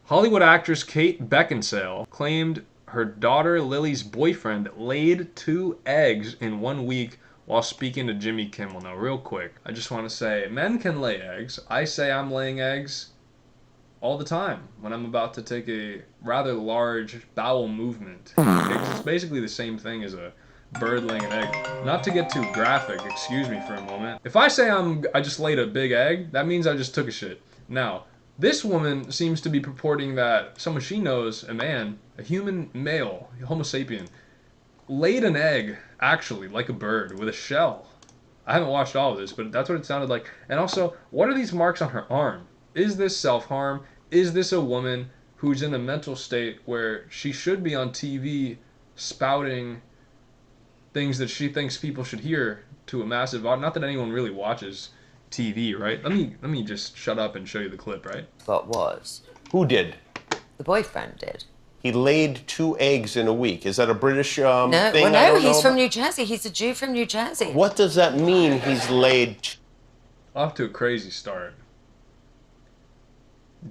Hollywood actress Kate Beckinsale claimed her daughter Lily's boyfriend laid 2 eggs in 1 week while speaking to Jimmy Kimmel. Now, real quick, I just want to say men can lay eggs. I say I'm laying eggs all the time when I'm about to take a rather large bowel movement. It's basically the same thing as a bird laying an egg. Not to get too graphic, excuse me for a moment. If I say I just laid a big egg, that means I just took a shit. Now, this woman seems to be purporting that someone she knows, a man, a human male, Homo sapien, laid an egg, actually, like a bird, with a shell. I haven't watched all of this, but that's what it sounded like. And also, what are these marks on her arm? Is this self-harm? Is this a woman who's in a mental state where she should be on TV spouting things that she thinks people should hear to a massive audience? Not that anyone really watches TV, right? Let me just shut up and show you the clip, right? Thought was. Who did? The boyfriend did. He laid 2 eggs in a week. Is that a British No, thing? well, I no, don't he's know from about? New Jersey. He's a Jew from New Jersey. What does that mean, he's laid? Off to a crazy start.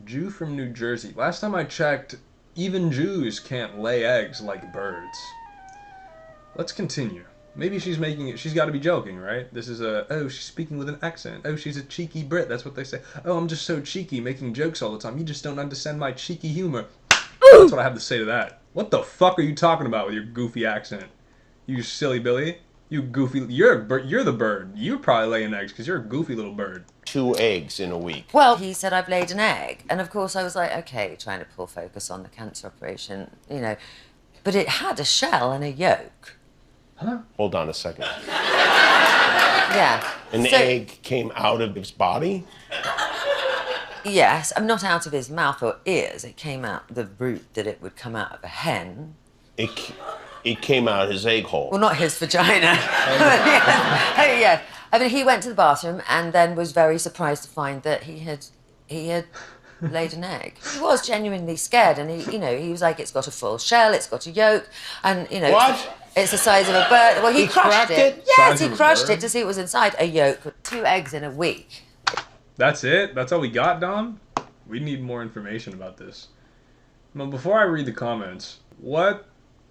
Jew from New Jersey. Last time I checked, even Jews can't lay eggs like birds. Let's continue. Maybe she's making it, she's got to be joking, right? This is oh, she's speaking with an accent. Oh, she's a cheeky Brit. That's what they say. Oh, I'm just so cheeky, making jokes all the time. You just don't understand my cheeky humor. That's what I have to say to that. What the fuck are you talking about with your goofy accent? You silly Billy. You goofy, you're the bird. You're probably laying eggs because you're a goofy little bird. 2 eggs in a week. Well, he said, I've laid an egg. And of course I was like, okay, trying to pull focus on the cancer operation, you know. But it had a shell and a yolk. Huh? Hold on a second. Yeah. An egg came out of his body? Yes, I'm not out of his mouth or ears. It came out the route that it would come out of a hen. It came out his egg hole. Well, not his vagina. Oh, yeah. I mean, he went to the bathroom and then was very surprised to find that he had laid an egg. He was genuinely scared, and he was like, it's got a full shell, it's got a yolk, and What? It's the size of a bird. Well, he crushed cracked it. it? Yes, Size he of a crushed bird? it to see what was inside. A yolk, 2 eggs in a week. That's it? That's all we got, Dom? We need more information about this. Now, before I read the comments, what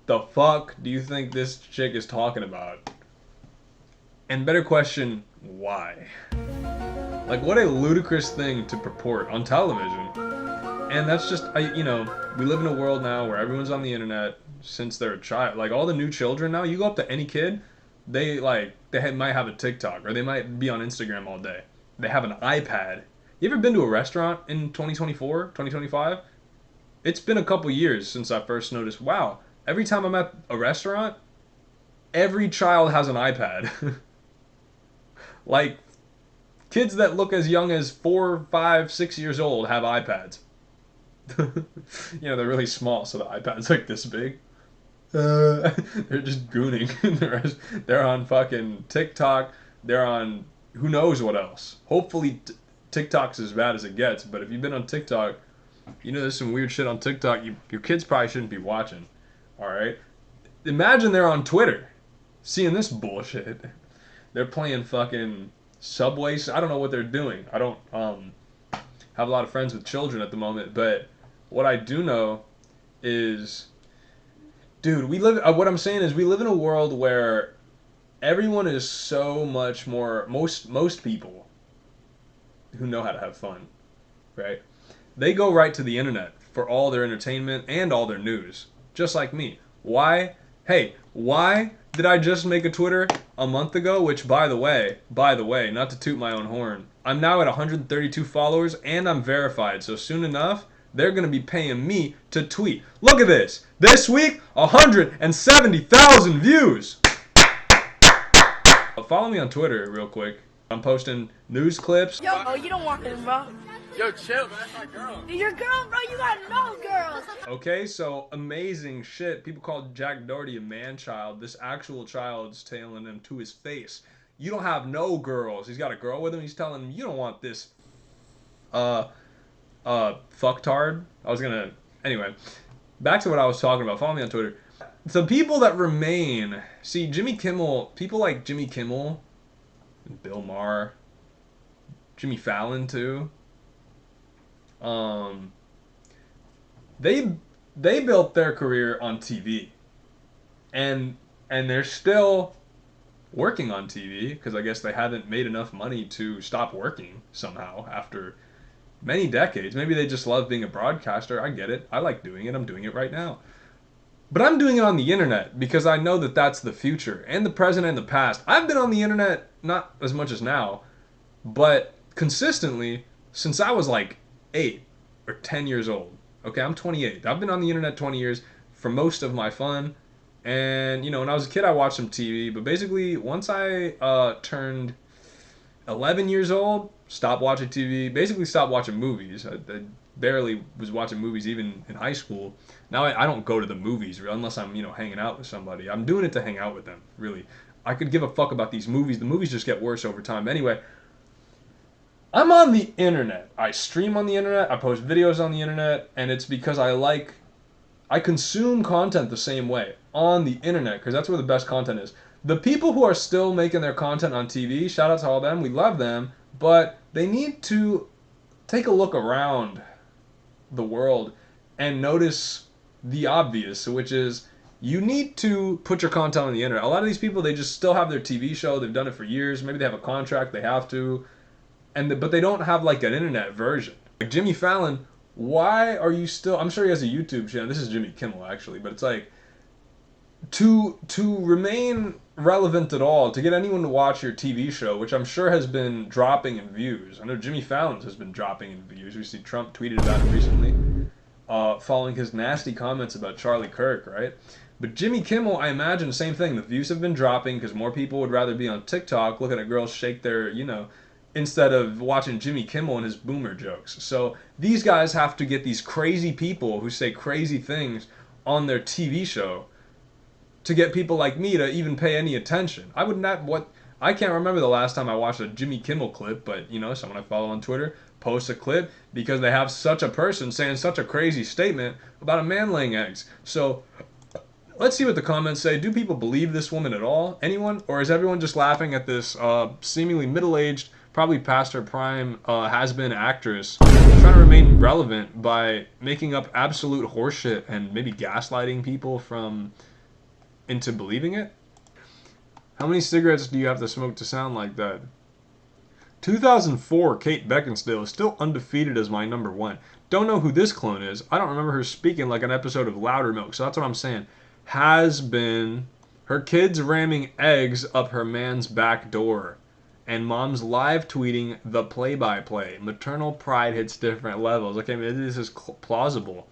the fuck do you think this chick is talking about? And better question, why? Like, what a ludicrous thing to purport on television. And that's just, we live in a world now where everyone's on the internet since they're a child. Like, all the new children now, you go up to any kid, they might have a TikTok, or they might be on Instagram all day. They have an iPad. You ever been to a restaurant in 2024, 2025? It's been a couple years since I first noticed, wow, every time I'm at a restaurant, every child has an iPad. Like, kids that look as young as 4, 5, 6 years old have iPads. They're really small, so the iPad's like this big. They're just gooning. They're on fucking TikTok. They're on who knows what else. Hopefully TikTok's as bad as it gets, but if you've been on TikTok, there's some weird shit on TikTok your kids probably shouldn't be watching. Alright? Imagine they're on Twitter seeing this bullshit. They're playing fucking Subway. I don't know what they're doing. I don't have a lot of friends with children at the moment, but what I do know is, dude, what I'm saying is we live in a world where everyone is so much more, most people who know how to have fun, right? They go right to the internet for all their entertainment and all their news, just like me. Why? Hey, why did I just make a Twitter a month ago? Which, by the way, not to toot my own horn, I'm now at 132 followers and I'm verified. So soon enough, they're going to be paying me to tweet. Look at this. This week, 170,000 views. Follow me on Twitter real quick. I'm posting news clips. Yo, oh, you don't want him, bro. Yo, chill, man. That's my girl. Your girl, bro, you got no girls. Okay, so amazing shit. People called Jack Doherty a man-child. This actual child's telling him to his face, you don't have no girls. He's got a girl with him. He's telling him, you don't want this fucktard. Anyway, back to what I was talking about. Follow me on Twitter. The people that remain, see, people like Jimmy Kimmel, Bill Maher, Jimmy Fallon too, they they built their career on TV, and they're still working on TV because I guess they haven't made enough money to stop working somehow after many decades. Maybe they just love being a broadcaster. I get it. I like doing it. I'm doing it right now. But I'm doing it on the internet because I know that that's the future and the present and the past. I've been on the internet, not as much as now, but consistently since I was like 8 or 10 years old. Okay, I'm 28. I've been on the internet 20 years for most of my fun. And, you know, when I was a kid, I watched some TV. But basically, once I turned 11 years old, stopped watching TV, basically stopped watching movies. I barely was watching movies even in high school. Now I don't go to the movies unless I'm, you know, hanging out with somebody. I'm doing it to hang out with them, really. I could give a fuck about these movies. The movies just get worse over time. Anyway, I'm on the internet. I stream on the internet. I post videos on the internet. And it's because I consume content the same way on the internet because that's where the best content is. The people who are still making their content on TV, shout out to all them. We love them. But they need to take a look around the world and notice the obvious, which is you need to put your content on the internet. A lot of these people, they just still have their TV show. They've done it for years. Maybe they have a contract. They have to. But they don't have like an internet version. Like Jimmy Fallon, why are you still... I'm sure he has a YouTube channel. This is Jimmy Kimmel, actually. But it's like, to remain relevant at all, to get anyone to watch your TV show, which I'm sure has been dropping in views. I know Jimmy Fallon's has been dropping in views. We see Trump tweeted about it recently, following his nasty comments about Charlie Kirk, right? But Jimmy Kimmel, I imagine the same thing. The views have been dropping because more people would rather be on TikTok looking at girls shake their, you know, instead of watching Jimmy Kimmel and his boomer jokes. So these guys have to get these crazy people who say crazy things on their TV show to get people like me to even pay any attention. I can't remember the last time I watched a Jimmy Kimmel clip, but you know, someone I follow on Twitter posts a clip because they have such a person saying such a crazy statement about a man laying eggs. So let's see what the comments say. Do people believe this woman at all? Anyone? Or is everyone just laughing at this seemingly middle-aged, probably past her prime, has-been actress trying to remain relevant by making up absolute horseshit and maybe gaslighting people into believing it? How many cigarettes do you have to smoke to sound like that? 2004, Kate Beckinsale is still undefeated as my number one. Don't know who this clone is. I don't remember her speaking like an episode of Loudermilk, so that's what I'm saying. Has been. Her kids ramming eggs up her man's back door. And mom's live tweeting the play-by-play. Maternal pride hits different levels. Okay, maybe this is plausible.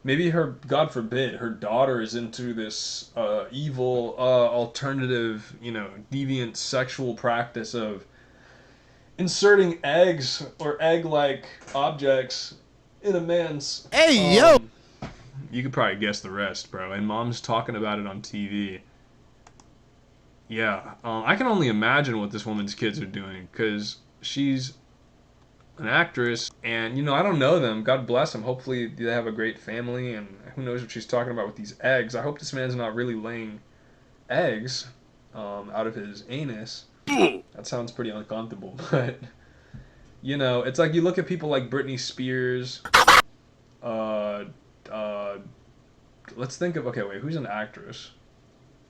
Maybe her, God forbid, her daughter is into this evil, alternative, you know, deviant sexual practice of inserting eggs or egg-like objects in a man's... Hey, yo! You could probably guess the rest, bro. And mom's talking about it on TV. Yeah, I can only imagine what this woman's kids are doing, because she's an actress, and, you know, I don't know them. God bless them. Hopefully they have a great family, and who knows what she's talking about with these eggs. I hope this man's not really laying eggs out of his anus. That sounds pretty uncomfortable, but, you know, it's like you look at people like Britney Spears. Let's think of, okay, wait, who's an actress?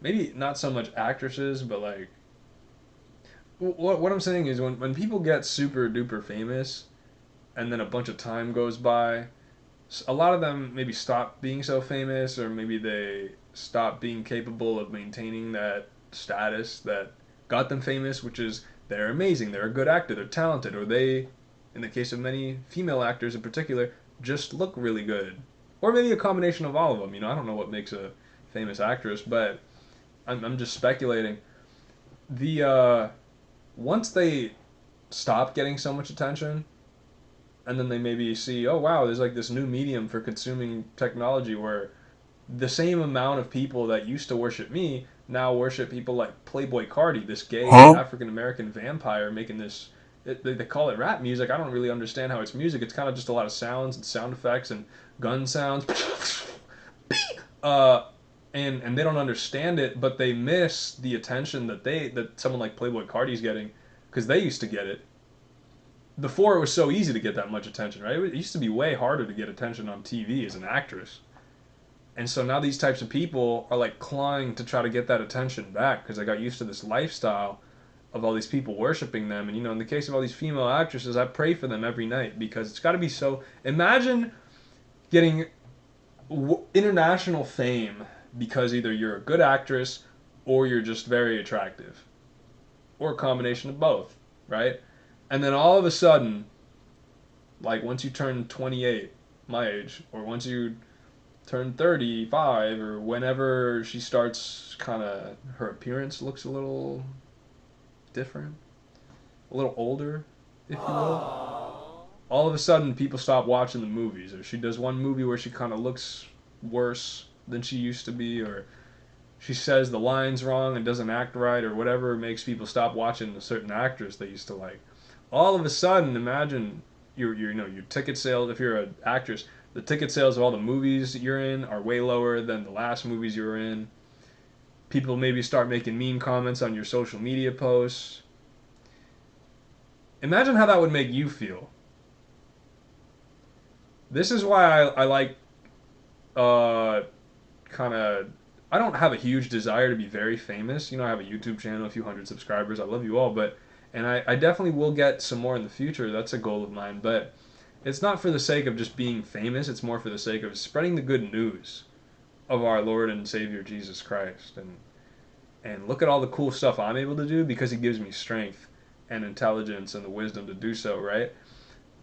Maybe not so much actresses, but like, what I'm saying is when people get super duper famous and then a bunch of time goes by, a lot of them maybe stop being so famous, or maybe they stop being capable of maintaining that status that got them famous, which is they're amazing, they're a good actor, they're talented, or they, in the case of many female actors in particular, just look really good. Or maybe a combination of all of them. You know, I don't know what makes a famous actress, but I'm just speculating. Once they stop getting so much attention, and then they maybe see, oh wow, there's like this new medium for consuming technology where the same amount of people that used to worship me now worship people like Playboy Cardi, this gay African-American vampire making this, they call it rap music. I don't really understand how it's music. It's kind of just a lot of sounds and sound effects and gun sounds. And they don't understand it, but they miss the attention that someone like Playboy Cardi's getting, because they used to get it. before it was so easy to get that much attention, right? It used to be way harder to get attention on TV as an actress. And so now these types of people are like clawing to try to get that attention back because they got used to this lifestyle of all these people worshiping them. And in the case of all these female actresses, I pray for them every night because it's got to be so. Imagine getting international fame because either you're a good actress or you're just very attractive, or a combination of both, right? And then all of a sudden, like once you turn 28, my age, or once you turn 35, or whenever she starts kind of, her appearance looks a little different, a little older, if you will. All of a sudden, people stop watching the movies, or she does one movie where she kind of looks worse than she used to be, or she says the lines wrong and doesn't act right, or whatever makes people stop watching a certain actress they used to like. All of a sudden, imagine your ticket sales. If you're an actress, the ticket sales of all the movies you're in are way lower than the last movies you were in. People maybe start making mean comments on your social media posts. Imagine how that would make you feel. This is why I like kind of. I don't have a huge desire to be very famous. I have a YouTube channel, a few hundred subscribers. I love you all, and I definitely will get some more in the future. That's a goal of mine, but it's not for the sake of just being famous. It's more for the sake of spreading the good news of our Lord and Savior Jesus Christ. And look at all the cool stuff I'm able to do because He gives me strength and intelligence and the wisdom to do so, right?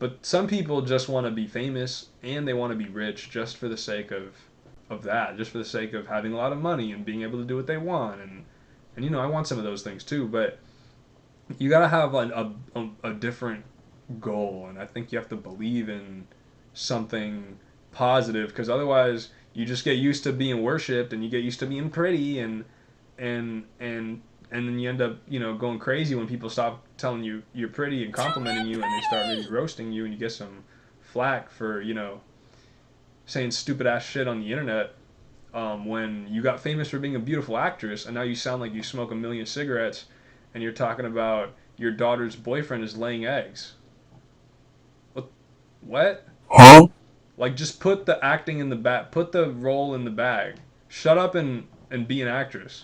But some people just want to be famous and they want to be rich just for the sake of that, just for the sake of having a lot of money and being able to do what they want. And I want some of those things too, but you got to have a different goal, and I think you have to believe in something positive, because otherwise you just get used to being worshipped and you get used to being pretty, and then you end up going crazy when people stop telling you you're pretty and complimenting you, and they start maybe roasting you, and you get some flack for saying stupid ass shit on the internet, when you got famous for being a beautiful actress, and now you sound like you smoke a million cigarettes and you're talking about your daughter's boyfriend is laying eggs. What? Huh? Like, just put the acting in the bag, put the role in the bag. Shut up and be an actress.